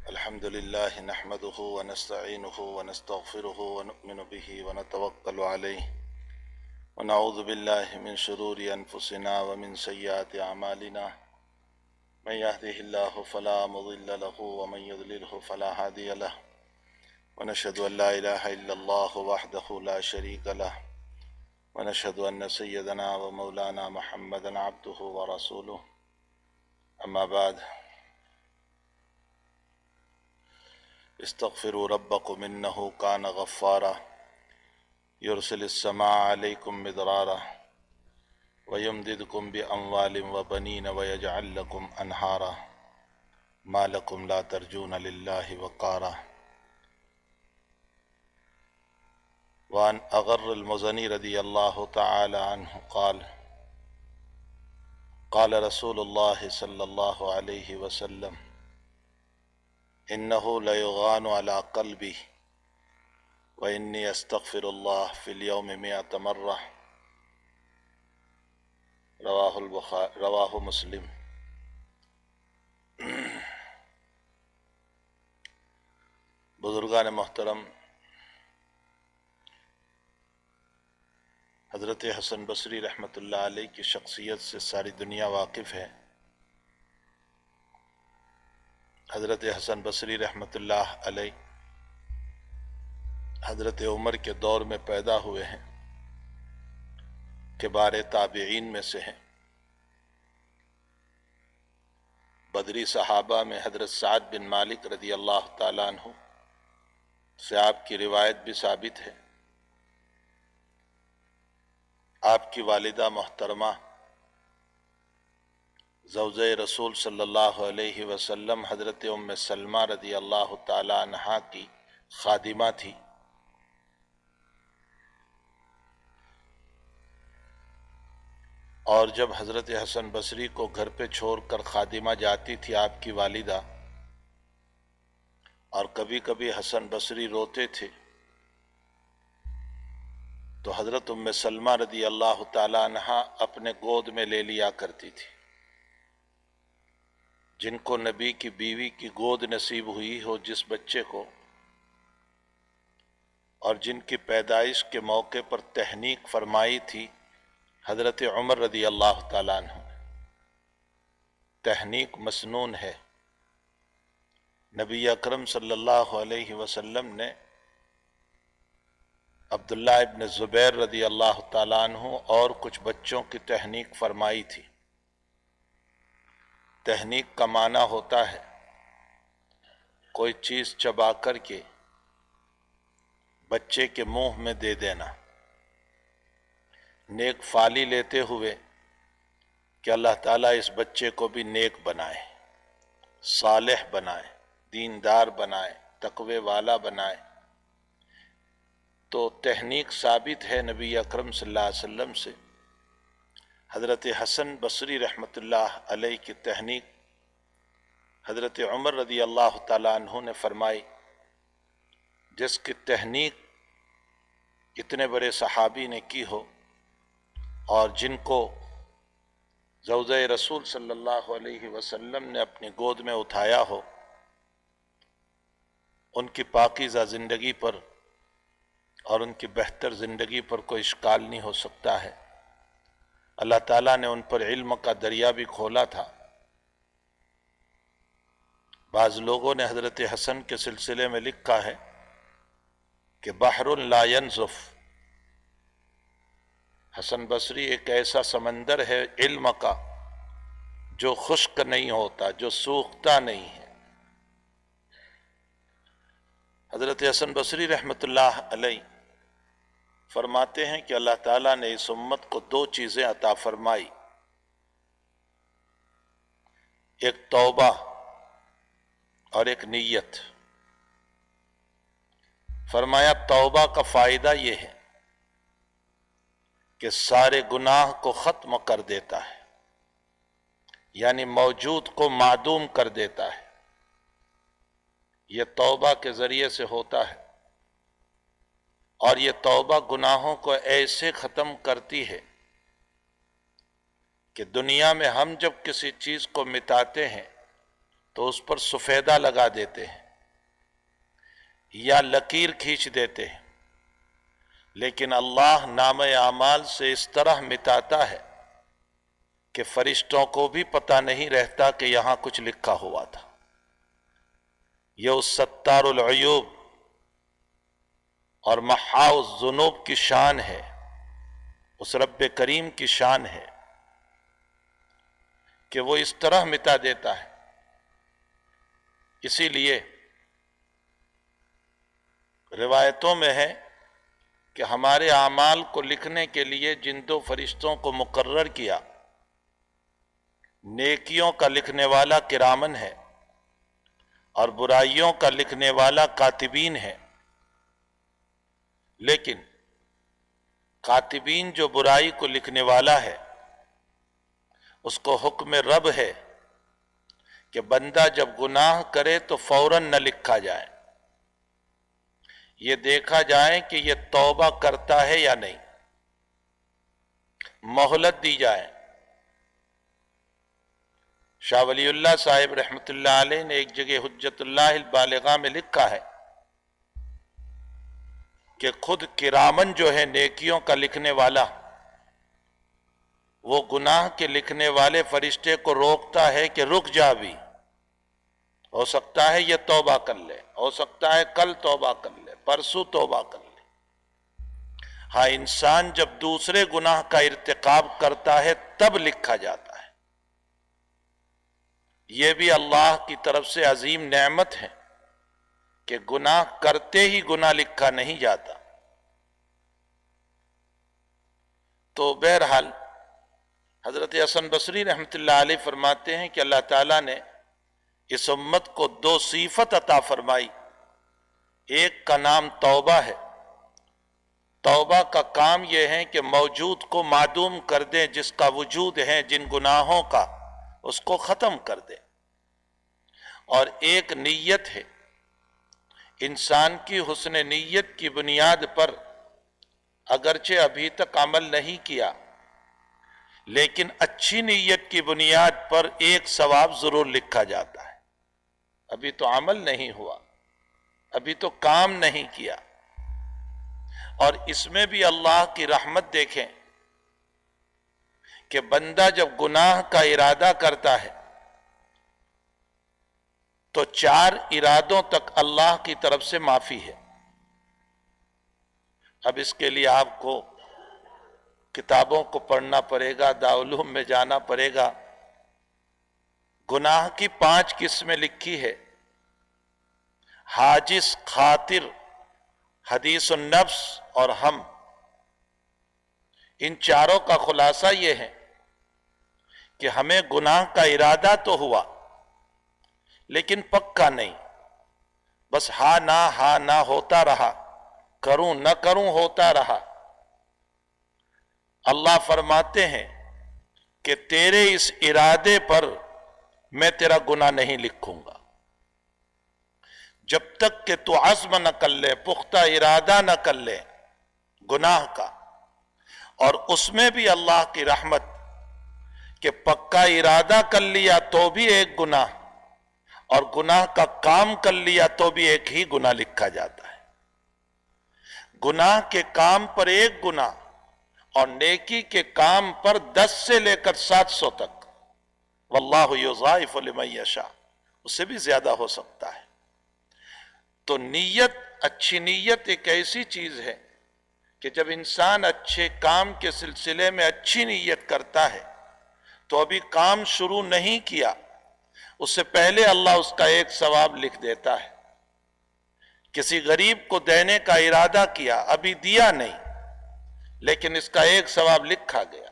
الحمد لله نحمده ونستعينه ونستغفره ونؤمن به ونتوكل عليه ونعوذ بالله من شرور أنفسنا ومن سيئات أعمالنا من يهده الله فلا مضل له ومن يضلله فلا هادي له ونشهد أن لا إله إلا الله وحده لا شريك له ونشهد أن سيدنا ومولانا محمدا عبده ورسوله أما بعد استغفروا ربكم إنه كان غفارا يرسل السماء عليكم مدرارا ويمددكم بأموال وبنين ويجعل لكم أنهارا ما لكم لا ترجون لله وقارا. وعن أغر المزني رضي الله تعالى عنه قال قال رسول الله صلى الله عليه وسلم إنه ليغان على قلبي وإني أستغفر الله في اليوم 100 مرة رواہ مسلم. بزرگان محترم، حضرت حسن بصری رحمۃ اللہ علیہ کی شخصیت سے ساری دنیا واقف ہے. حضرت حسن بصری رحمۃ اللہ علیہ حضرت عمر کے دور میں پیدا ہوئے ہیں، کبار تابعین میں سے ہیں. بدری صحابہ میں حضرت سعد بن مالک رضی اللہ تعالیٰ عنہ سے آپ کی روایت بھی ثابت ہے. آپ کی والدہ محترمہ زوجہ رسول صلی اللہ علیہ وسلم حضرت ام سلمہ رضی اللہ تعالیٰ عنہا کی خادمہ تھی. اور جب حضرت حسن بصری کو گھر پہ چھوڑ کر خادمہ جاتی تھی آپ کی والدہ، اور کبھی کبھی حسن بصری روتے تھے تو حضرت ام سلمہ رضی اللہ تعالیٰ عنہا اپنے گود میں لے لیا کرتی تھی. جن کو نبی کی بیوی کی گود نصیب ہوئی ہو جس بچے کو، اور جن کی پیدائش کے موقع پر تحنیک فرمائی تھی حضرت عمر رضی اللہ تعالیٰ عنہ. تحنیک مسنون ہے. نبی اکرم صلی اللہ علیہ وسلم نے عبداللہ ابن زبیر رضی اللہ تعالیٰ عنہ اور کچھ بچوں کی تحنیک فرمائی تھی. تحنیک کا معنی ہوتا ہے کوئی چیز چبا کر کے بچے کے منہ میں دے دینا، نیک فالی لیتے ہوئے کہ اللہ تعالیٰ اس بچے کو بھی نیک بنائے، صالح بنائے، دیندار بنائے، تقوی والا بنائے. تو تحنیک ثابت ہے نبی اکرم صلی اللہ علیہ وسلم سے. حضرت حسن بصری رحمۃ اللہ علیہ کی تحنیک حضرت عمر رضی اللہ تعالیٰ عنہ نے فرمائی. جس کی تحنیک اتنے بڑے صحابی نے کی ہو اور جن کو زوجہ رسول صلی اللہ علیہ وسلم نے اپنی گود میں اٹھایا ہو، ان کی پاکیزہ زندگی پر اور ان کی بہتر زندگی پر کوئی اشکال نہیں ہو سکتا ہے. اللہ تعالیٰ نے ان پر علم کا دریا بھی کھولا تھا. بعض لوگوں نے حضرت حسن کے سلسلے میں لکھا ہے کہ بحر لا ينزف. حسن بصری ایک ایسا سمندر ہے علم کا جو خشک نہیں ہوتا، جو سوکھتا نہیں ہے. حضرت حسن بصری رحمۃ اللہ علیہ فرماتے ہیں کہ اللہ تعالیٰ نے اس امت کو 2 چیزیں عطا فرمائی. ایک توبہ اور ایک نیت. فرمایا توبہ کا فائدہ یہ ہے کہ سارے گناہ کو ختم کر دیتا ہے، یعنی موجود کو معدوم کر دیتا ہے. یہ توبہ کے ذریعے سے ہوتا ہے، اور یہ توبہ گناہوں کو ایسے ختم کرتی ہے کہ دنیا میں ہم جب کسی چیز کو مٹاتے ہیں تو اس پر سفیدہ لگا دیتے ہیں یا لکیر کھینچ دیتے ہیں، لیکن اللہ نام اعمال سے اس طرح مٹاتا ہے کہ فرشتوں کو بھی پتہ نہیں رہتا کہ یہاں کچھ لکھا ہوا تھا۔ یہ اس ستار العیوب اور محاو الذنوب کی شان ہے، اس رب کریم کی شان ہے کہ وہ اس طرح مٹا دیتا ہے۔ اسی لیے روایتوں میں ہے کہ ہمارے اعمال کو لکھنے کے لیے جن دو فرشتوں کو مقرر کیا، نیکیوں کا لکھنے والا کرامن ہے اور برائیوں کا لکھنے والا کاتبین ہے، لیکن کاتبین جو برائی کو لکھنے والا ہے اس کو حکم رب ہے کہ بندہ جب گناہ کرے تو فوراً نہ لکھا جائے، یہ دیکھا جائے کہ یہ توبہ کرتا ہے یا نہیں، مہلت دی جائے۔ شاہ ولی اللہ صاحب رحمۃ اللہ علیہ نے ایک جگہ حجت اللہ البالغہ میں لکھا ہے کہ خود کرامن جو ہے نیکیوں کا لکھنے والا، وہ گناہ کے لکھنے والے فرشتے کو روکتا ہے کہ رک جا، بھی ہو سکتا ہے یہ توبہ کر لے، ہو سکتا ہے کل توبہ کر لے، پرسوں توبہ کر لے۔ ہاں، انسان جب دوسرے گناہ کا ارتکاب کرتا ہے تب لکھا جاتا ہے۔ یہ بھی اللہ کی طرف سے عظیم نعمت ہے کہ گناہ کرتے ہی گناہ لکھا نہیں جاتا۔ تو بہرحال حضرت حسن بصری رحمۃ اللہ علیہ فرماتے ہیں کہ اللہ تعالیٰ نے اس امت کو دو صفت عطا فرمائی، ایک کا نام توبہ ہے۔ توبہ کا کام یہ ہے کہ موجود کو معدوم کر دیں، جس کا وجود ہے جن گناہوں کا، اس کو ختم کر دیں۔ اور ایک نیت ہے، انسان کی حسن نیت کی بنیاد پر اگرچہ ابھی تک عمل نہیں کیا، لیکن اچھی نیت کی بنیاد پر ایک ثواب ضرور لکھا جاتا ہے۔ ابھی تو عمل نہیں ہوا، ابھی تو کام نہیں کیا، اور اس میں بھی اللہ کی رحمت دیکھیں کہ بندہ جب گناہ کا ارادہ کرتا ہے تو 4 ارادوں تک اللہ کی طرف سے معافی ہے۔ اب اس کے لیے آپ کو کتابوں کو پڑھنا پڑے گا، دارالعلوم میں جانا پڑے گا۔ گناہ کی 5 قسمیں لکھی ہے: حاجز، خاطر، حدیث النفس اور ہم۔ ان چاروں کا خلاصہ یہ ہے کہ ہمیں گناہ کا ارادہ تو ہوا لیکن پکا نہیں، بس ہاں نہ ہوتا رہا، کروں نہ کروں ہوتا رہا۔ اللہ فرماتے ہیں کہ تیرے اس ارادے پر میں تیرا گناہ نہیں لکھوں گا، جب تک کہ تو عزم نہ کر لے، پختہ ارادہ نہ کر لے گناہ کا۔ اور اس میں بھی اللہ کی رحمت کہ پکا ارادہ کر لیا تو بھی ایک گناہ، اور گناہ کا کام کر لیا تو بھی ایک ہی گناہ لکھا جاتا ہے۔ گناہ کے کام پر ایک گناہ اور نیکی کے کام پر 10 سے لے کر 700 تک۔ واللہ یضاعف لمن یشاء، اس سے بھی زیادہ ہو سکتا ہے۔ تو نیت، اچھی نیت ایک ایسی چیز ہے کہ جب انسان اچھے کام کے سلسلے میں اچھی نیت کرتا ہے تو ابھی کام شروع نہیں کیا، اس سے پہلے اللہ اس کا ایک ثواب لکھ دیتا ہے۔ کسی غریب کو دینے کا ارادہ کیا، ابھی دیا نہیں، لیکن اس کا ایک ثواب لکھا گیا۔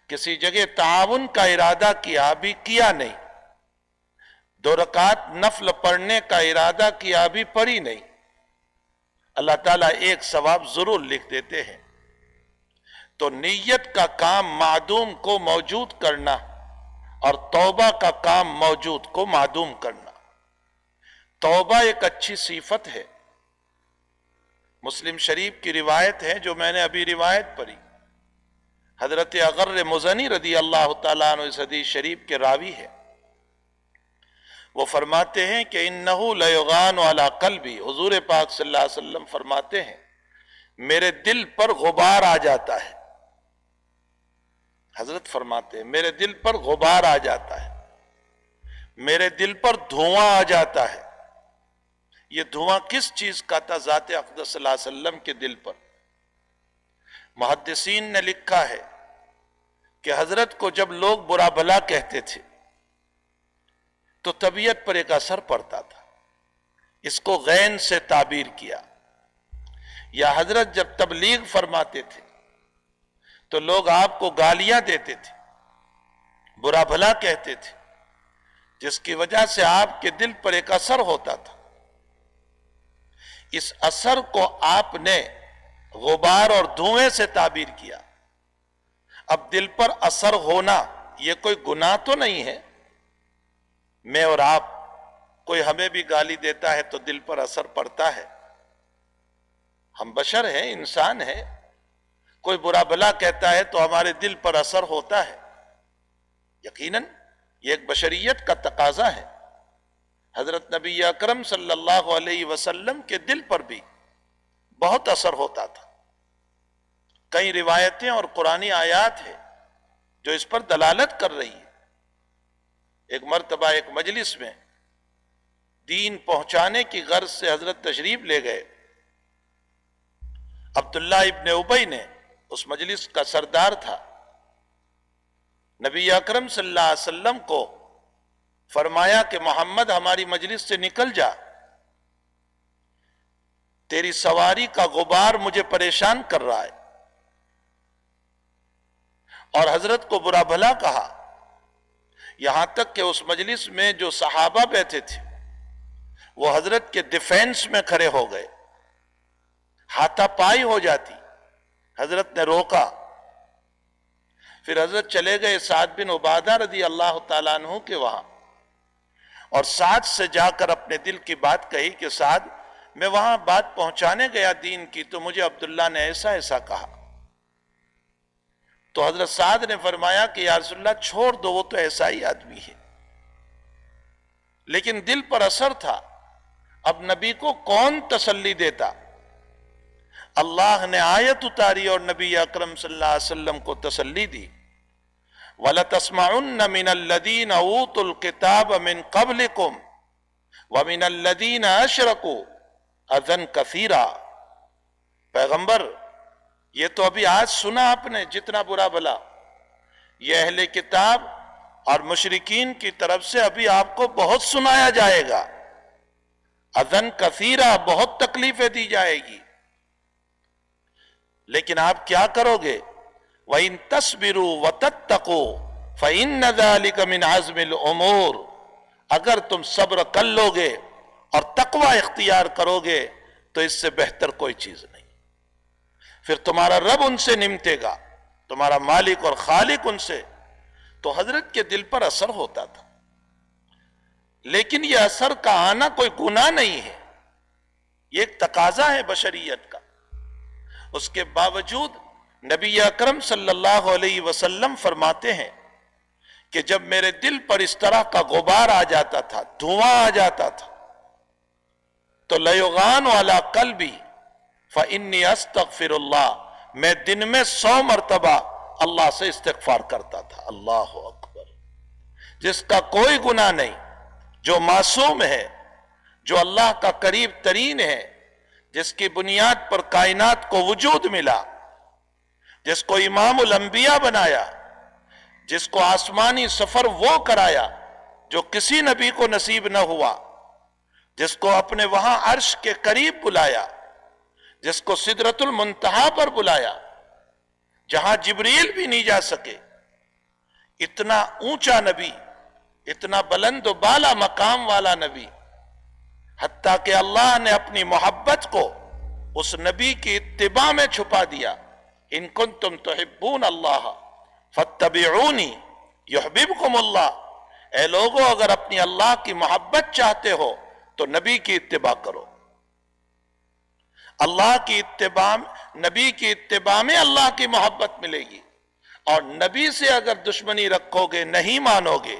کسی جگہ تعاون کا ارادہ کیا، ابھی کیا نہیں۔ 2 رکعت نفل پڑھنے کا ارادہ کیا، ابھی پڑھی نہیں، اللہ تعالیٰ ایک ثواب ضرور لکھ دیتے ہیں۔ تو نیت کا کام معدوم کو موجود کرنا اور توبہ کا کام موجود کو معدوم کرنا۔ توبہ ایک اچھی صفت ہے۔ مسلم شریف کی روایت ہے جو میں نے ابھی روایت پڑھی، حضرت اغر مزنی رضی اللہ تعالیٰ عنہ اس حدیث شریف کے راوی ہے۔ وہ فرماتے ہیں کہ انہو لیغان علی قلبی، حضور پاک صلی اللہ علیہ وسلم فرماتے ہیں میرے دل پر غبار آ جاتا ہے. حضرت فرماتے ہیں میرے دل پر غبار آ جاتا ہے، میرے دل پر دھواں آ جاتا ہے. یہ دھواں کس چیز کا تھا؟ ذات اقدس صلی اللہ علیہ وسلم کے دل پر. محدثین نے لکھا ہے کہ حضرت کو جب لوگ برا بھلا کہتے تھے تو طبیعت پر ایک اثر پڑتا تھا. اس کو غین سے تعبیر کیا. یا حضرت جب تبلیغ فرماتے تھے تو لوگ آپ کو گالیاں دیتے تھے، برا بھلا کہتے تھے، جس کی وجہ سے آپ کے دل پر ایک اثر ہوتا تھا. اس اثر کو آپ نے غبار اور دھوئیں سے تعبیر کیا. اب دل پر اثر ہونا یہ کوئی گناہ تو نہیں ہے. میں اور آپ، کوئی ہمیں بھی گالی دیتا ہے تو دل پر اثر پڑتا ہے. ہم بشر ہیں، انسان ہیں. کوئی برا بھلا کہتا ہے تو ہمارے دل پر اثر ہوتا ہے. یقیناً یہ ایک بشریت کا تقاضا ہے. حضرت نبی اکرم صلی اللہ علیہ وسلم کے دل پر بھی بہت اثر ہوتا تھا. کئی روایتیں اور قرآنی آیات ہیں جو اس پر دلالت کر رہی ہیں. ایک مرتبہ ایک مجلس میں دین پہنچانے کی غرض سے حضرت تشریف لے گئے. عبداللہ ابن ابی نے اس مجلس کا سردار تھا. نبی اکرم صلی اللہ علیہ وسلم کو فرمایا کہ محمد ہماری مجلس سے نکل جا، تیری سواری کا غبار مجھے پریشان کر رہا ہے. اور حضرت کو برا بھلا کہا، یہاں تک کہ اس مجلس میں جو صحابہ بیٹھے تھے وہ حضرت کے ڈیفینس میں کھڑے ہو گئے. ہاتھا پائی ہو جاتی. حضرت نے روکا. پھر حضرت چلے گئے سعد بن عبادہ رضی اللہ تعالیٰ عنہ کے وہاں، اور سعد سے جا کر اپنے دل کی بات کہی کہ سعد، میں وہاں بات پہنچانے گیا دین کی تو مجھے عبداللہ نے ایسا ایسا کہا. تو حضرت سعد نے فرمایا کہ یا رسول اللہ چھوڑ دو، وہ تو ایسا ہی آدمی ہے. لیکن دل پر اثر تھا. اب نبی کو کون تسلی دیتا؟ اللہ نے آیت اتاری اور نبی اکرم صلی اللہ علیہ وسلم کو تسلی دی. وَلَتَسْمَعُنَّ مِنَ الَّذِينَ أُوتُوا الْكِتَابَ مِنْ قَبْلِكُمْ وَمِنَ الَّذِينَ أَشْرَكُوا أَذًى كَثِيرًا. پیغمبر، یہ تو ابھی آج سنا آپ نے جتنا برا بھلا، یہ اہل کتاب اور مشرکین کی طرف سے ابھی آپ کو بہت سنایا جائے گا. اذن کثیرہ، بہت تکلیفیں دی جائے گی. لیکن آپ کیا کرو گے؟ وَإِن تَصْبِرُوا وَتَتَّقُوا فَإِنَّ ذَلِكَ مِنْ عَزْمِ الْأُمُورِ. اگر تم صبر کر لو گے اور تقوی اختیار کرو گے تو اس سے بہتر کوئی چیز نہیں. پھر تمہارا رب ان سے نمٹے گا، تمہارا مالک اور خالق ان سے. تو حضرت کے دل پر اثر ہوتا تھا. لیکن یہ اثر کا آنا کوئی گناہ نہیں ہے، یہ ایک تقاضا ہے بشریت کا. اس کے باوجود نبی اکرم صلی اللہ علیہ وسلم فرماتے ہیں کہ جب میرے دل پر اس طرح کا غبار آ جاتا تھا، دھواں آ جاتا تھا، تو لیغان علی قلبی فإنی استغفر اللہ، میں دن میں 100 مرتبہ اللہ سے استغفار کرتا تھا. اللہ اکبر. جس کا کوئی گناہ نہیں، جو معصوم ہے، جو اللہ کا قریب ترین ہے، جس کی بنیاد پر کائنات کو وجود ملا، جس کو امام الانبیاء بنایا، جس کو آسمانی سفر وہ کرایا جو کسی نبی کو نصیب نہ ہوا، جس کو اپنے وہاں عرش کے قریب بلایا، جس کو سدرۃ المنتہا پر بلایا جہاں جبریل بھی نہیں جا سکے. اتنا اونچا نبی، اتنا بلند و بالا مقام والا نبی، حتیٰ کہ اللہ نے اپنی محبت کو اس نبی کی اتباع میں چھپا دیا. ان کنتم تحبون اللہ فاتبعونی یحببکم اللہ. اے لوگو، اگر اپنی اللہ کی محبت چاہتے ہو تو نبی کی اتباع کرو. اللہ کی اتباع، نبی کی اتباع میں اللہ کی محبت ملے گی. اور نبی سے اگر دشمنی رکھو گے، نہیں مانو گے،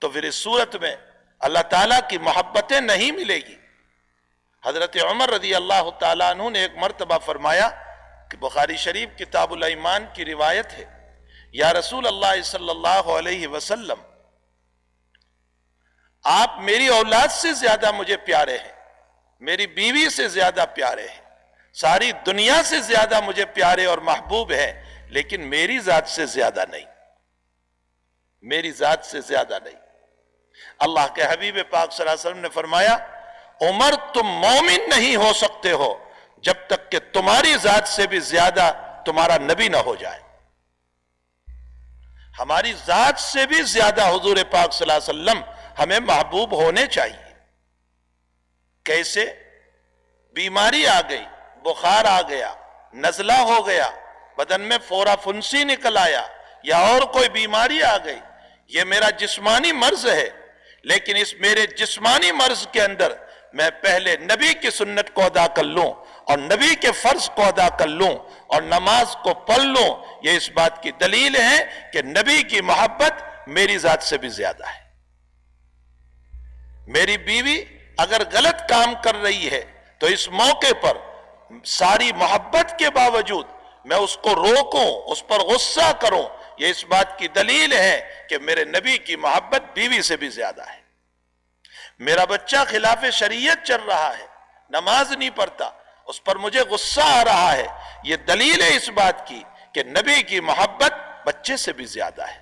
تو پھر اس صورت میں اللہ تعالیٰ کی محبتیں نہیں ملے گی۔ حضرت عمر رضی اللہ تعالیٰ عنہ نے ایک مرتبہ فرمایا کہ بخاری شریف کتاب الایمان کی روایت ہے، یا رسول اللہ صلی اللہ علیہ وسلم، آپ میری اولاد سے زیادہ مجھے پیارے ہیں، میری بیوی سے زیادہ پیارے ہیں، ساری دنیا سے زیادہ مجھے پیارے اور محبوب ہیں، لیکن میری ذات سے زیادہ نہیں، میری ذات سے زیادہ نہیں۔ اللہ کے حبیب پاک صلی اللہ علیہ وسلم نے فرمایا، عمر تم مومن نہیں ہو سکتے ہو جب تک کہ تمہاری ذات سے بھی زیادہ تمہارا نبی نہ ہو جائے۔ ہماری ذات سے بھی زیادہ حضور پاک صلی اللہ علیہ وسلم ہمیں محبوب ہونے چاہیے۔ کیسے؟ بیماری آ گئی، بخار آ گیا، نزلہ ہو گیا، بدن میں فورا فنسی نکل آیا، یا اور کوئی بیماری آ گئی، یہ میرا جسمانی مرض ہے، لیکن اس میرے جسمانی مرض کے اندر میں پہلے نبی کی سنت کو ادا کر لوں اور نبی کے فرض کو ادا کر لوں اور نماز کو پڑھ لوں، یہ اس بات کی دلیل ہے کہ نبی کی محبت میری ذات سے بھی زیادہ ہے۔ میری بیوی اگر غلط کام کر رہی ہے تو اس موقع پر ساری محبت کے باوجود میں اس کو روکوں، اس پر غصہ کروں، یہ اس بات کی دلیل ہے کہ میرے نبی کی محبت بیوی سے بھی زیادہ ہے۔ میرا بچہ خلاف شریعت چل رہا ہے، نماز نہیں پڑھتا، اس پر مجھے غصہ آ رہا ہے، یہ دلیل ہے اس بات کی کہ نبی کی محبت بچے سے بھی زیادہ ہے۔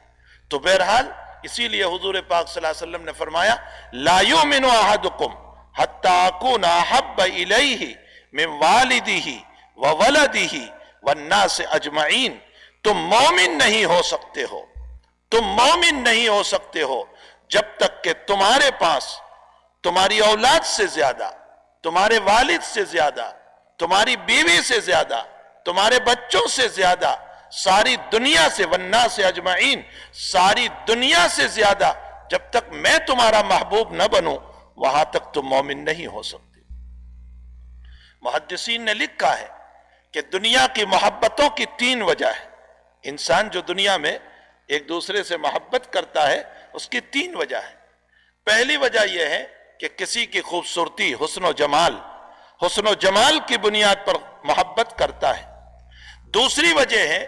تو بہرحال اسی لیے حضور پاک صلی اللہ علیہ وسلم نے فرمایا، لا یؤمن احدکم حتی اکون احب الیہ من والدہ وولدہ والناس اجمعین۔ تم مومن نہیں ہو سکتے ہو، تم مومن نہیں ہو سکتے ہو جب تک کہ تمہارے پاس تمہاری اولاد سے زیادہ، تمہارے والد سے زیادہ، تمہاری بیوی سے زیادہ، تمہارے بچوں سے زیادہ، ساری دنیا سے، والناس اجمعین، ساری دنیا سے زیادہ جب تک میں تمہارا محبوب نہ بنوں وہاں تک تم مومن نہیں ہو سکتے۔ محدثین نے لکھا ہے کہ دنیا کی محبتوں کی 3 وجہ ہے۔ انسان جو دنیا میں ایک دوسرے سے محبت کرتا ہے اس کی 3 وجہ ہے۔ پہلی وجہ یہ ہے کہ کسی کی خوبصورتی، حسن و جمال کی بنیاد پر محبت کرتا ہے۔ دوسری وجہ ہے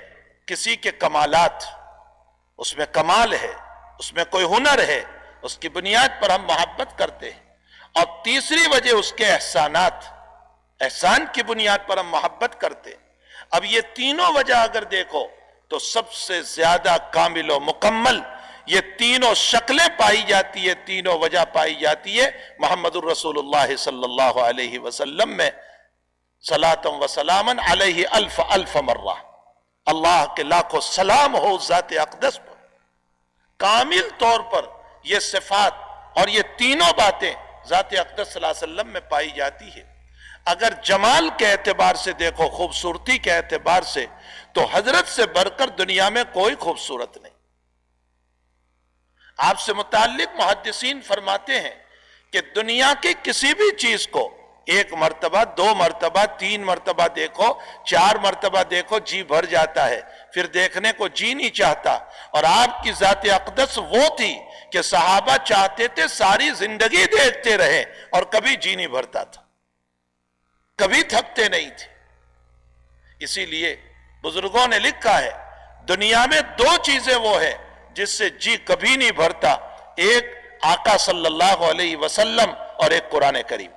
کسی کے کمالات، اس میں کمال ہے، اس میں کوئی ہنر ہے، اس کی بنیاد پر ہم محبت کرتے ہیں۔ اور تیسری وجہ اس کے احسانات، احسان کی بنیاد پر ہم محبت کرتے ہیں۔ اب یہ تینوں وجہ اگر دیکھو تو سب سے زیادہ کامل و مکمل یہ تینوں شکلیں پائی جاتی ہے، تینوں وجہ پائی جاتی ہے محمد الرسول اللہ صلی اللہ علیہ وسلم میں۔ صلاۃ و سلاما علیہ الف الف مرہ، اللہ کے لاکھوں سلام ہو ذات اقدس پر۔ کامل طور پر یہ صفات اور یہ تینوں باتیں ذات اقدس صلی اللہ علیہ وسلم میں پائی جاتی ہے۔ اگر جمال کے اعتبار سے دیکھو، خوبصورتی کے اعتبار سے، تو حضرت سے بڑھ کر دنیا میں کوئی خوبصورت نہیں۔ آپ سے متعلق محدثین فرماتے ہیں کہ دنیا کی کسی بھی چیز کو 1 مرتبہ، 2 مرتبہ، 3 مرتبہ دیکھو، 4 مرتبہ دیکھو، جی بھر جاتا ہے، پھر دیکھنے کو جی نہیں چاہتا۔ اور آپ کی ذات اقدس وہ تھی کہ صحابہ چاہتے تھے ساری زندگی دیکھتے رہے اور کبھی جی نہیں بھرتا تھا، کبھی تھکتے نہیں تھے۔ اسی لیے بزرگوں نے لکھا ہے دنیا میں 2 چیزیں وہ ہیں جس سے جی کبھی نہیں بھرتا، ایک آقا صلی اللہ علیہ وسلم اور ایک قرآن کریم۔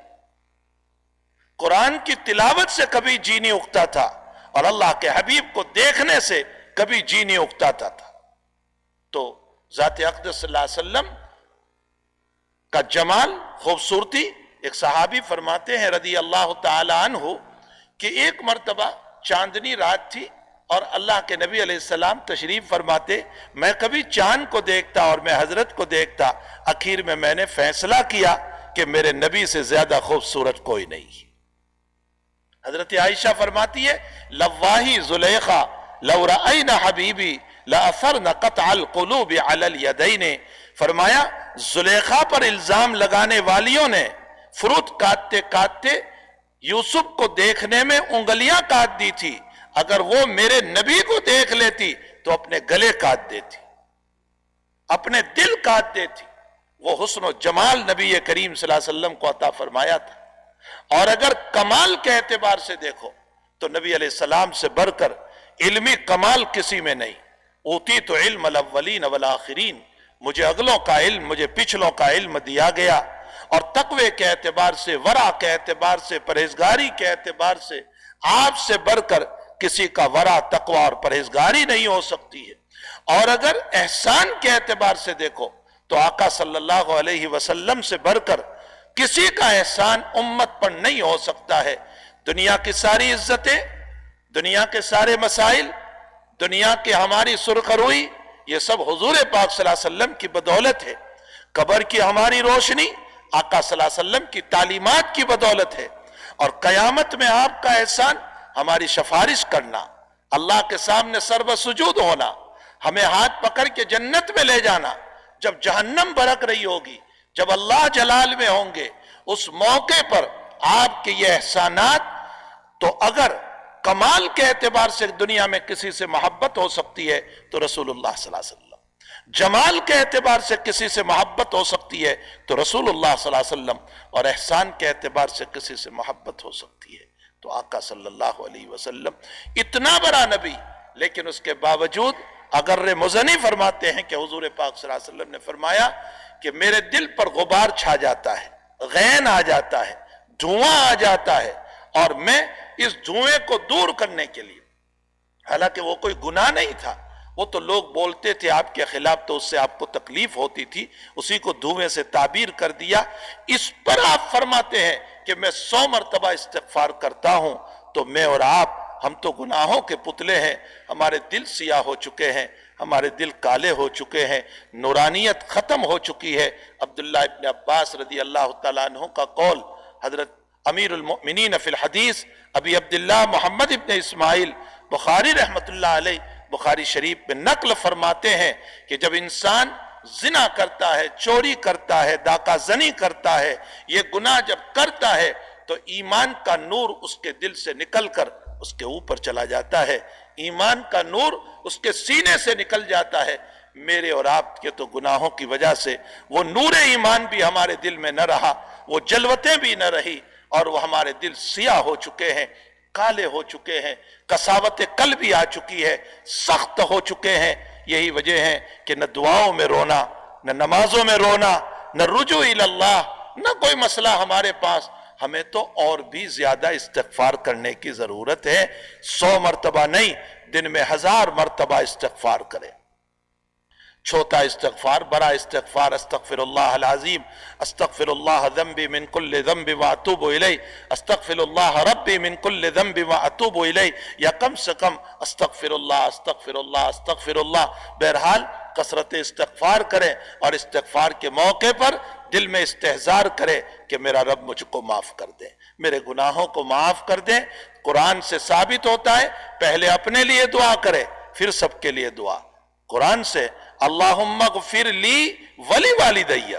قرآن کی تلاوت سے کبھی جی نہیں اگتا تھا اور اللہ کے حبیب کو دیکھنے سے کبھی جی نہیں اگتا تھا۔ تو ذات اقدس صلی اللہ علیہ وسلم کا جمال، خوبصورتی، ایک صحابی فرماتے ہیں رضی اللہ تعالی عنہ کہ ایک مرتبہ چاندنی رات تھی اور اللہ کے نبی علیہ السلام تشریف فرماتے، میں کبھی چاند کو دیکھتا اور میں حضرت کو دیکھتا، آخر میں نے فیصلہ کیا کہ میرے نبی سے زیادہ خوبصورت کوئی نہیں۔ حضرت عائشہ فرماتی ہے، لواہی زلیخا لو رأینا حبیبی لأثرن قطع القلوب علی الیدین۔ فرمایا زلیخا پر الزام لگانے والیوں نے فروٹ کاٹتے کاٹتے یوسف کو دیکھنے میں انگلیاں کاٹ دی تھی، اگر وہ میرے نبی کو دیکھ لیتی تو اپنے گلے کاٹ دیتی، اپنے دل کاٹ دیتی۔ وہ حسن و جمال نبی کریم صلی اللہ علیہ وسلم کو عطا فرمایا تھا۔ اور اگر کمال کے اعتبار سے دیکھو تو نبی علیہ السلام سے بڑھ کر علمی کمال کسی میں نہیں۔ اوتیت علم الاولین والآخرین، مجھے اگلوں کا علم، مجھے پچھلوں کا علم دیا گیا۔ اور تقوی کے اعتبار سے، ورع کے اعتبار سے، پرہیزگاری کے اعتبار سے آپ سے بڑھ کر کسی کا ورع، تقوی اور پرہیزگاری نہیں ہو سکتی ہے۔ اور اگر احسان کے اعتبار سے دیکھو تو آقا صلی اللہ علیہ وسلم سے بڑھ کر کسی کا احسان امت پر نہیں ہو سکتا ہے۔ دنیا کی ساری عزتیں، دنیا کے سارے مسائل، دنیا کی ہماری سرخروئی، یہ سب حضور پاک صلی اللہ علیہ وسلم کی بدولت ہے۔ قبر کی ہماری روشنی آقا صلی اللہ علیہ وسلم کی تعلیمات کی بدولت ہے۔ اور قیامت میں آپ کا احسان ہماری سفارش کرنا، اللہ کے سامنے سربہ سجود ہونا، ہمیں ہاتھ پکڑ کے جنت میں لے جانا، جب جہنم برک رہی ہوگی، جب اللہ جلال میں ہوں گے، اس موقع پر آپ کے یہ احسانات۔ تو اگر کمال کے اعتبار سے دنیا میں کسی سے محبت ہو سکتی ہے تو رسول اللہ صلی اللہ علیہ وسلم، جمال کے اعتبار سے کسی سے محبت ہو سکتی ہے تو رسول اللہ صلی اللہ علیہ وسلم، اور احسان کے اعتبار سے کسی سے محبت ہو سکتی ہے تو آقا صلی اللہ علیہ وسلم۔ اتنا بڑا نبی، لیکن اس کے باوجود اگر مزنی فرماتے ہیں کہ حضور پاک صلی اللہ علیہ وسلم نے فرمایا کہ میرے دل پر غبار چھا جاتا ہے، غین آ جاتا ہے، دھواں آ جاتا ہے، اور میں اس دھوئیں کو دور کرنے کے لیے، حالانکہ وہ کوئی گناہ نہیں تھا، وہ تو لوگ بولتے تھے آپ کے خلاف تو اس سے آپ کو تکلیف ہوتی تھی، اسی کو دھوئیں سے تعبیر کر دیا۔ اس پر آپ فرماتے ہیں کہ میں 100 مرتبہ استغفار کرتا ہوں، تو میں اور آپ، ہم تو گناہوں کے پتلے ہیں، ہمارے دل سیاہ ہو چکے ہیں، ہمارے دل کالے ہو چکے ہیں، نورانیت ختم ہو چکی ہے۔ عبداللہ ابن عباس رضی اللہ تعالیٰ عنہ کا قول، حضرت امیر المؤمنین فی الحدیث ابی عبداللہ محمد ابن اسماعیل بخاری رحمت اللہ علیہ، بخاری شریف میں نقل فرماتے ہیں کہ جب انسان زنا کرتا ہے، چوری کرتا ہے، ڈاکہ زنی کرتا ہے، یہ گناہ جب کرتا ہے تو ایمان کا نور اس کے دل سے نکل کر اس کے اوپر چلا جاتا ہے، ایمان کا نور اس کے سینے سے نکل جاتا ہے۔ میرے اور آپ کے تو گناہوں کی وجہ سے وہ نور ایمان بھی ہمارے دل میں نہ رہا، وہ جلوتیں بھی نہ رہی، اور وہ ہمارے دل سیاہ ہو چکے ہیں، کالے ہو چکے ہیں، قساوت قلب بھی آ چکی ہے، سخت ہو چکے ہیں۔ یہی وجہ ہے کہ نہ دعاؤں میں رونا، نہ نمازوں میں رونا، نہ رجوع اللہ، نہ کوئی مسئلہ ہمارے پاس۔ ہمیں تو اور بھی زیادہ استغفار کرنے کی ضرورت ہے، 100 مرتبہ نہیں، دن میں 1000 مرتبہ استغفار کریں۔ چھوٹا استغفار، بڑا استغفار، استغفر اللہ العظیم، استغفر اللہ ذنبی من کل ذنب واتوب الیہ، استغفر اللہ ربی من کل ذنب واتوب الیہ، یا کم سے کم استغفر اللہ استغفر اللہ استغفر اللہ۔ بہرحال کثرت استغفار کریں، اور استغفار کے موقع پر دل میں استحضار کرے کہ میرا رب مجھ کو معاف کر دے، میرے گناہوں کو معاف کر دے۔ قرآن سے ثابت ہوتا ہے پہلے اپنے لیے دعا کرے پھر سب کے لیے دعا۔ قرآن سے اللہم اغفر لی ولی والدیہ،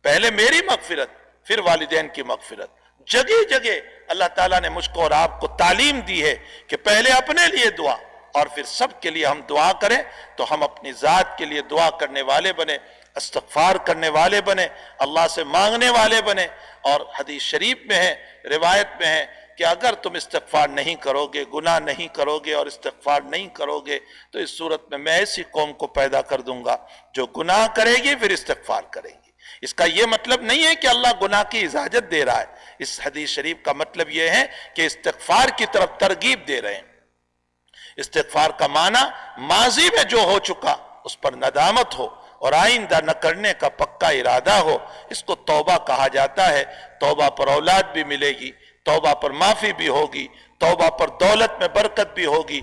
پہلے میری مغفرت پھر والدین کی مغفرت۔ جگہ جگہ اللہ تعالیٰ نے مجھ کو اور آپ کو تعلیم دی ہے کہ پہلے اپنے لیے دعا اور پھر سب کے لیے ہم دعا کریں، تو ہم اپنی ذات کے لیے دعا کرنے والے بنے، استغفار کرنے والے بنے، اللہ سے مانگنے والے بنے۔ اور حدیث شریف میں ہے، روایت میں ہے کہ اگر تم استغفار نہیں کرو گے، گناہ نہیں کرو گے اور استغفار نہیں کرو گے، تو اس صورت میں میں ایسی قوم کو پیدا کر دوں گا جو گناہ کرے گی پھر استغفار کرے گی۔ اس کا یہ مطلب نہیں ہے کہ اللہ گناہ کی اجازت دے رہا ہے، اس حدیث شریف کا مطلب یہ ہے کہ استغفار کی طرف ترغیب دے رہے ہیں۔ استغفار کا معنی ماضی میں جو ہو چکا اس پر ندامت ہو اور آئندہ نہ کرنے کا پکا ارادہ ہو، اس کو توبہ کہا جاتا ہے۔ توبہ پر اولاد بھی ملے گی، توبہ پر معافی بھی ہوگی، توبہ پر دولت میں برکت بھی ہوگی،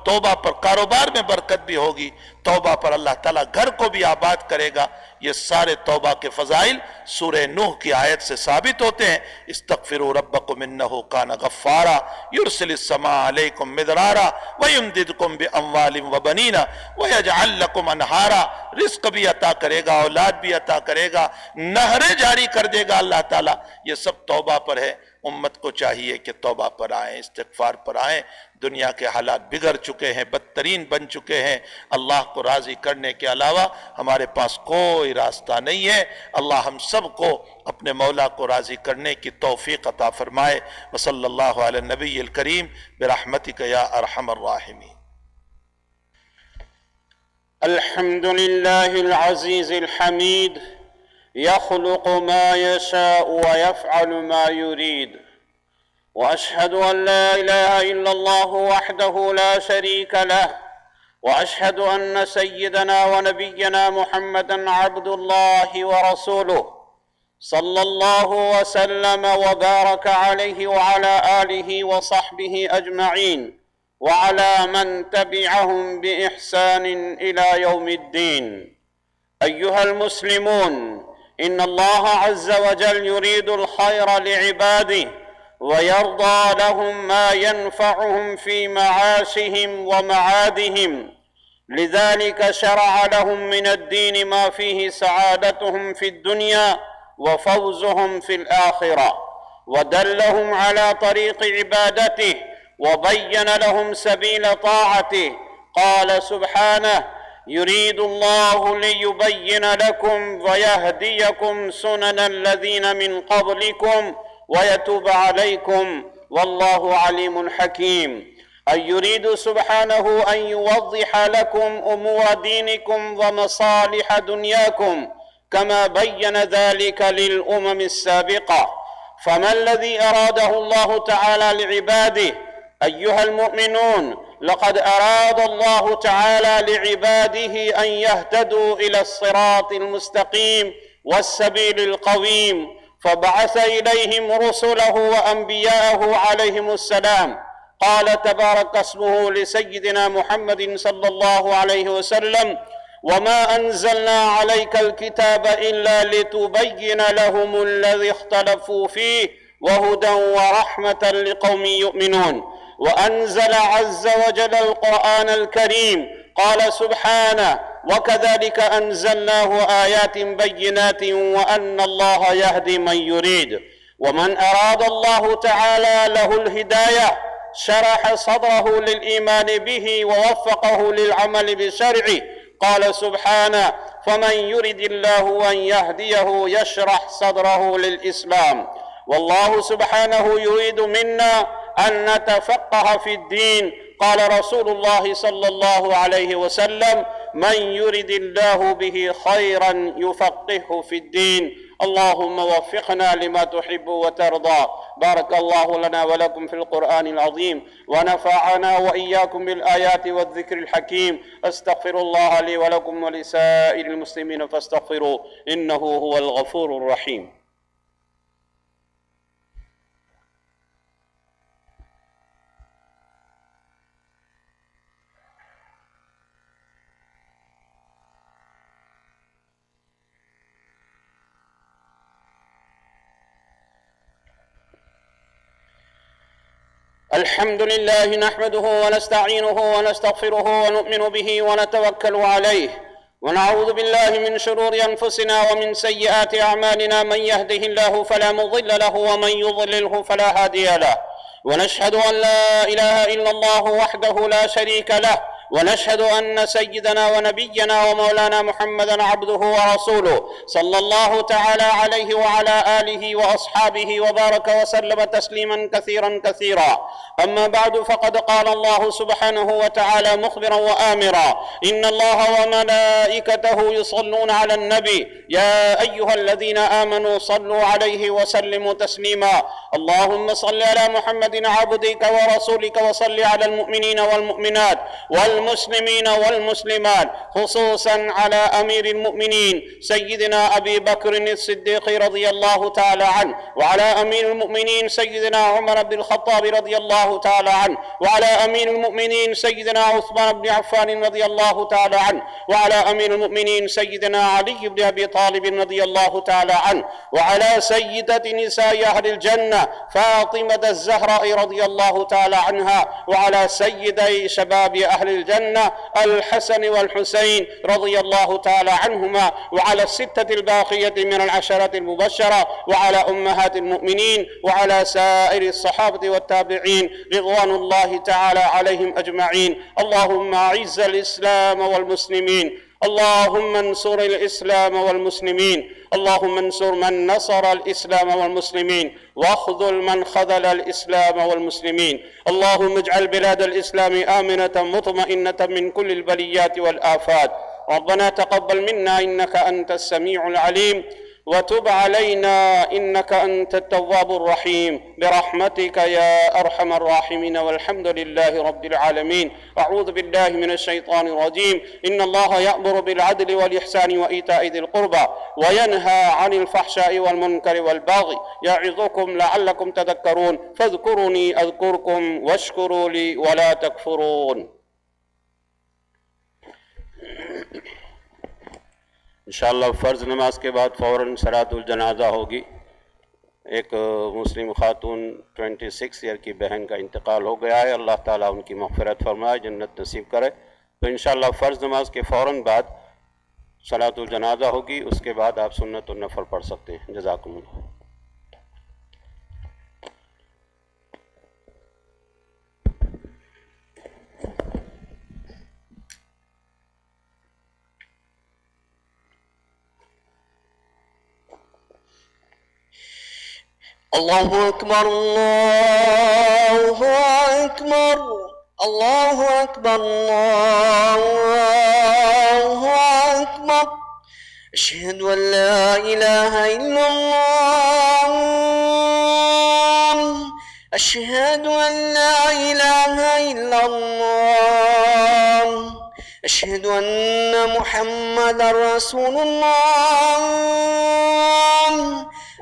توبہ پر کاروبار میں برکت بھی ہوگی، توبہ پر اللہ تعالیٰ گھر کو بھی آباد کرے گا۔ یہ سارے توبہ کے فضائل سورہ نوح کی آیت سے ثابت ہوتے ہیں۔ استغفروا ربکم انہ کان غفارا یرسل السماء علیکم مدرارا ویمددکم باموال وبنین ویجعل لکم انہارا۔ رزق بھی عطا کرے گا، اولاد بھی عطا کرے گا، نہریں جاری کر دے گا اللہ تعالیٰ۔ یہ سب توبہ پر ہے۔ امت کو چاہیے کہ توبہ پر آئیں، استغفار پر آئیں۔ دنیا کے حالات بگڑ چکے ہیں، بدترین بن چکے ہیں، اللہ کو راضی کرنے کے علاوہ ہمارے پاس کوئی راستہ نہیں ہے۔ اللہ ہم سب کو اپنے مولا کو راضی کرنے کی توفیق عطا فرمائے۔ وصلی اللہ علی النبی الکریم برحمتک یا ارحم الراحمین۔ الحمد لله العزيز الحميد يخلق ما يشاء ويفعل ما يريد، وأشهد أن لا إله إلا الله وحده لا شريك له، وأشهد أن سيدنا ونبينا محمدًا عبد الله ورسوله، صلى الله وسلم وبارك عليه وعلى آله وصحبه أجمعين، وعلى من تبعهم بإحسان إلى يوم الدين. أيها المسلمون، إن الله عز وجل يريد الخير لعباده ويرضى لهم ما ينفعهم في معاشهم ومعادهم، لذلك شرع لهم من الدين ما فيه سعادتهم في الدنيا وفوزهم في الآخرة، ودلهم على طريق عبادته وبين لهم سبيل طاعته. قال سبحانه: يريد الله ليبين لكم ويهديكم سنن الذين من قبلكم ويتوب عليكم والله عليم حكيم. أي يريد سبحانه أن يوضح لكم أمور دينكم ومصالح دنياكم كما بين ذلك للأمم السابقة. فما الذي أراده الله تعالى لعباده؟ أيها المؤمنون، لقد أراد الله تعالى لعباده أن يهتدوا إلى الصراط المستقيم والسبيل القويم، فبعث إليهم رسله وأنبياءه عليهم السلام. قال تبارك اسمه لسيدنا محمد صلى الله عليه وسلم: وما أنزلنا عليك الكتاب إلا لتبين لهم الذي اختلفوا فيه وهدى ورحمة لقوم يؤمنون. وأنزل عز وجل القرآن الكريم. قال سبحانه: وكذلك أنزلناه آيات بينات وأن الله يهدي من يريد. ومن أراد الله تعالى له الهداية شرح صدره للإيمان به ووفقه للعمل بشرعه. قال سبحانه: فمن يرد الله أن يهديه يشرح صدره للإسلام. والله سبحانه يريد منا أن نتفقه في الدين. قال رسول الله صلى الله عليه وسلم: من يرد الله به خيرا يفقهه في الدين. اللهم وفقنا لما تحب وترضى. بارك الله لنا ولكم في القرآن العظيم، ونفعنا وإياكم بالآيات والذكر الحكيم. أستغفر الله لي ولكم ولسائر المسلمين فاستغفروه إنه هو الغفور الرحيم. الحمد لله نحمده ونستعينه ونستغفره ونؤمن به ونتوكل عليه، ونعوذ بالله من شرور أنفسنا ومن سيئات أعمالنا. من يهده الله فلا مضل له ومن يضلله فلا هادي له، ونشهد أن لا إله إلا الله وحده لا شريك له، ونشهد أن سيدنا ونبينا ومولانا محمدًا عبده ورسوله، صلى الله تعالى عليه وعلى آله وأصحابه وبارك وسلم تسليما كثيرا كثيرا. أما بعد، فقد قال الله سبحانه وتعالى مخبرا وآمرا: إن الله وملائكته يصلون على النبي يا أيها الذين آمنوا صلوا عليه وسلموا تسليما. اللهم صل على محمد عبدك ورسولك، وصل على المؤمنين والمؤمنات والمسلمين والمسلمات، خصوصا على أمير المؤمنين سيدنا أبي بكر الصديق رضي الله تعالى عنه، وعلى أمير المؤمنين سيدنا عمر بن الخطاب رضي الله تعالى عنه، وعلى أمير المؤمنين سيدنا عثمان بن عفان رضي الله تعالى عنه، وعلى أمير المؤمنين سيدنا علي بن أبي طالب رضي الله تعالى عنه، وعلى سيدة نساء أهل الجنة الجنة فاطمة الزهراء رضي الله تعالى عنها، وعلى سيدي شباب أهل الجنة الحسن والحسين رضي الله تعالى عنهما، وعلى الستة الباقية من العشرة المبشرة، وعلى أمهات المؤمنين، وعلى سائر الصحابة والتابعين رضوان الله تعالى عليهم أجمعين. اللهم أعز الإسلام والمسلمين، اللهم انصر الإسلام والمسلمين، اللهم انصر من نصر الإسلام والمسلمين، واخذل من خذل الإسلام والمسلمين. اللهم اجعل بلاد الإسلام آمنة مطمئنة من كل البليات والآفات. ربنا تقبل منا إنك أنت السميع العليم، وتب علينا إنك أنت التواب الرحيم، برحمتك يا أرحم الراحمين، والحمد لله رب العالمين. أعوذ بالله من الشيطان الرجيم. إن الله يأمر بالعدل والإحسان وإيتاء ذي القربى وينهى عن الفحشاء والمنكر والبغي يعظكم لعلكم تذكرون. فاذكروني أذكركم واشكروا لي ولا تكفرون. انشاءاللہ فرض نماز کے بعد فوراً صلاۃ الجنازہ ہوگی. ایک مسلم خاتون 26 ایئر کی بہن کا انتقال ہو گیا ہے. اللہ تعالیٰ ان کی مغفرت فرمائے، جنت نصیب کرے. تو انشاءاللہ فرض نماز کے فوراً بعد صلاۃ الجنازہ ہوگی، اس کے بعد آپ سنت النفل پڑھ سکتے ہیں. جزاکم اللہ. اللہ اکبر اللہ اکبر اللہ اکبر اللہ اکبر. اشہد ان لا الہ الا اللہ اشہد ان لا الہ الا اللہ اشہد ان محمد رسول اللہ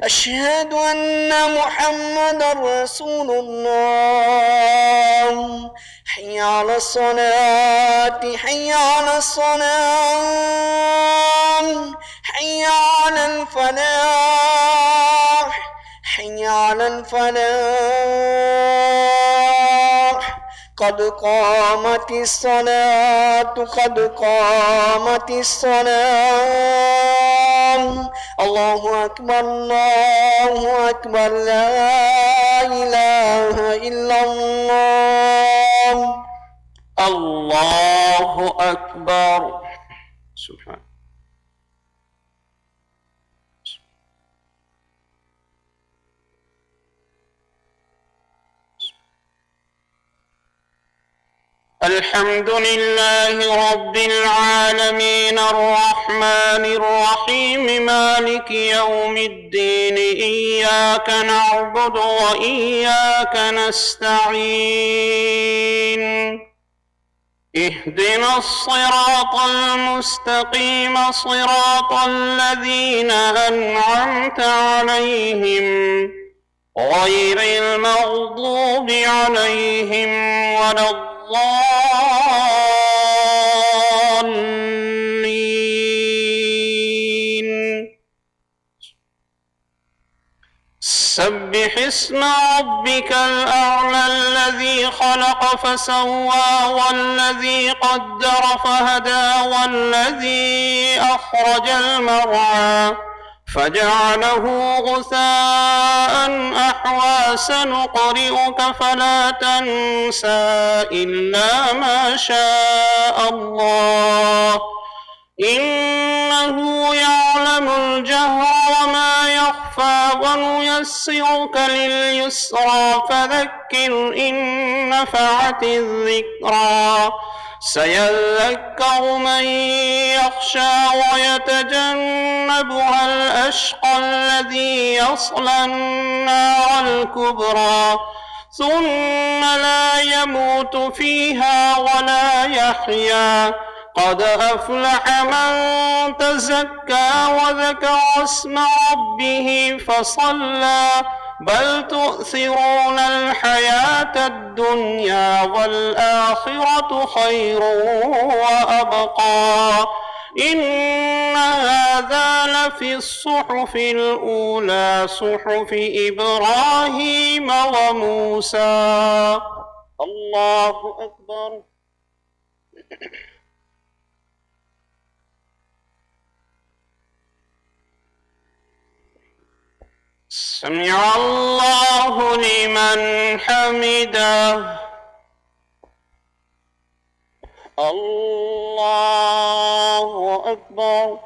اشہد ان محمد رسول اللہ. حی علی الصلاة حی علی الصلاة حی علی الفلاح حی علی الفلاح. قد قامت الصلاة قد قامت الصلاة. اللہ اکبر لا الہ الا اللہ. اللہ اکبر. سبحان. الحمد لله رب العالمين الرحمن الرحيم مالك يوم الدين إياك نعبد وإياك نستعين اهدنا الصراط المستقيم صراط الذين أنعمت عليهم غير المغضوب عليهم ولا الضالين. سبح اسم ربك الأعلى الذي خلق فسوى والذي قدر فهدى والذي أخرج المرعى فجعله غثاء أحوى. سنقرئك فلا تنسى إلا ما شاء الله إنه يعلم الجهر وما يخفى ونيسرك لليسرى فذكر إن نفعت الذكرى. سيذكر من يخشى ويتجنبها الأشقى الذي يصلى النار الكبرى ثم لا يموت فيها ولا يحيا. قد أفلح من تزكى وذكر اسم ربه فصلى بل تؤثرون الحياة الدنيا والآخرة خير وأبقى إن هذا لفي الصحف الأولى صحف إبراهيم وموسى. الله أكبر. سمع الله لمن حمده. الله أكبر.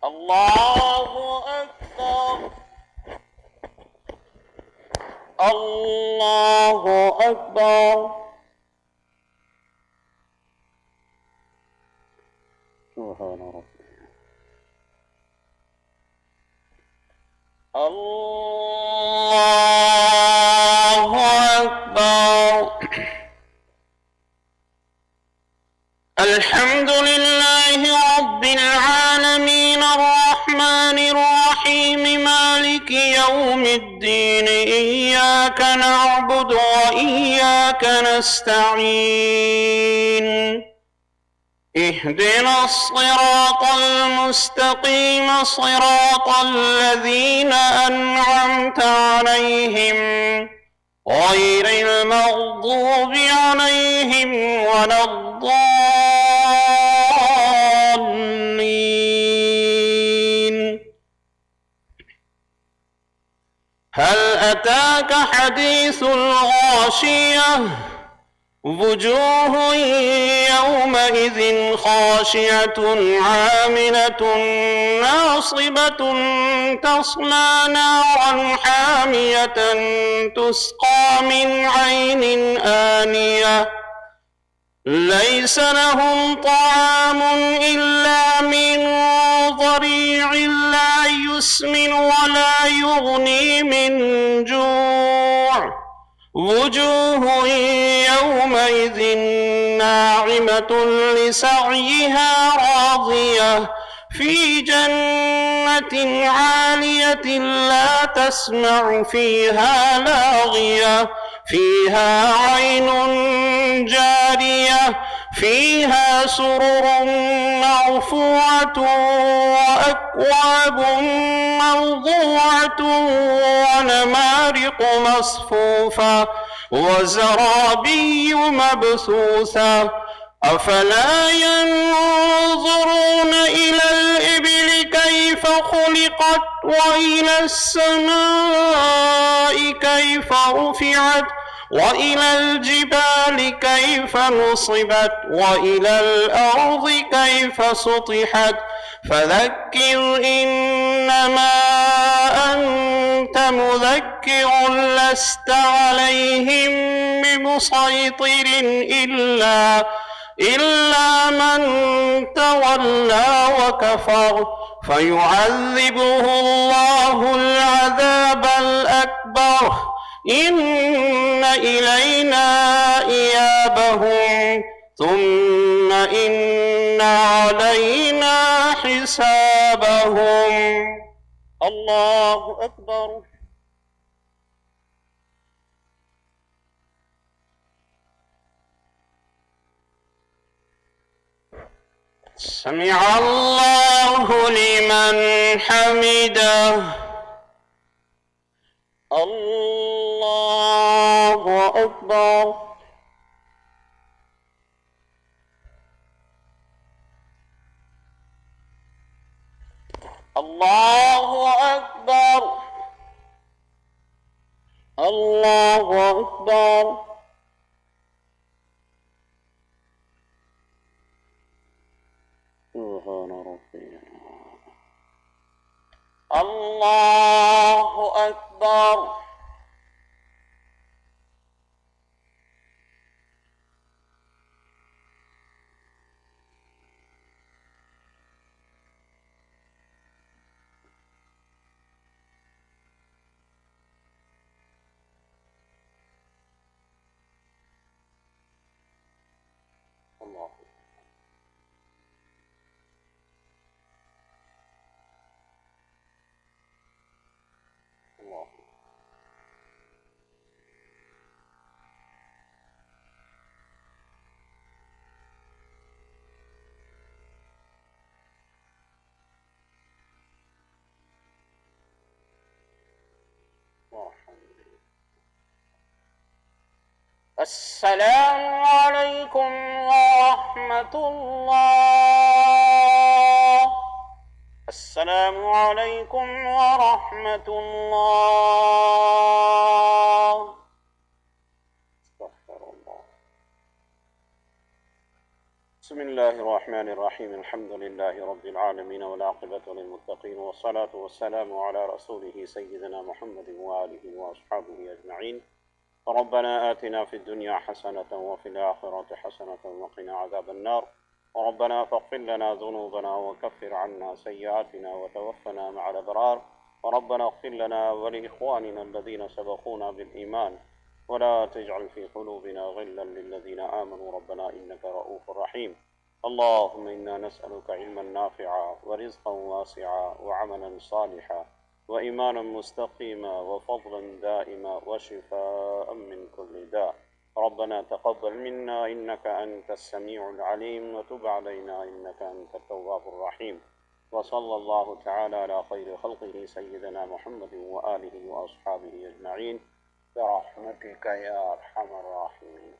الله أكبر. الله أكبر. سبحان ربي. الله أكبر. الحمد لله رب العالمين الرحمن الرحيم مالك يوم الدين إياك نعبد وإياك نستعين اهدنا الصراط المستقيم صراط الذين أنعمت عليهم غير المغضوب عليهم ولا الضالين. هل أتاك حديث الغاشية وجوه يومئذ خاشعة عاملة ناصبة تصلى نارا حامية تسقى من عين آنية ليس لهم طعام إلا من ضريع لا يسمن ولا يغني من جوع وجوه يومئذ ناعمة لسعيها راضية في جنة عالية لا تسمع فيها لاغية فيها عين جارية فيها سرر مرفوعة وأكواب موضوعة ونمارق مصفوفة وزرابي مبثوثة أفلا ينظرون إلى الإبل كيف خلقت وإلى السماء كيف رفعت وإلى الجبال كيف نصبت وإلى الأرض كيف سطحت فذكر إنما أنت مذكر لست عليهم بمسيطر إلا من تولى وكفر فيعذبه الله العذاب الأكبر إن إلينا إيابهم ثم إن علينا حسابهم. الله أكبر. سمع الله لمن حمده. الله أكبر. الله أكبر. الله أكبر. سبحان ربي. الله أكبر. الله. الله. السلام عليكم ورحمة الله. السلام عليكم ورحمة الله. استغفر الله. بسم الله الرحمن الرحيم. الحمد لله رب العالمين والعاقبة للمتقين والصلاة والسلام على رسوله سيدنا محمد وآله وأصحابه أجمعين. ربنا آتنا في الدنيا حسنة وفي الآخرة حسنة وقنا عذاب النار. ربنا فاغفر لنا ذنوبنا وكفر عنا سيئاتنا وتوفنا مع الأبرار. ربنا اغفر لنا ولإخواننا الذين سبقونا بالإيمان ولا تجعل في قلوبنا غلا للذين آمنوا ربنا إنك رؤوف رحيم. اللهم إنا نسألك علما نافعا ورزقا واسعا وعملا صالحا وإيمانا مستقيما وفضلا دائما وشفاء من كل داء. ربنا تقبل منا إنك أنت السميع العليم وتب علينا إنك أنت التواب الرحيم. وصلى الله تعالى على خير خلقه سيدنا محمد وآله وأصحابه أجمعين برحمتك يا أرحم الراحمين.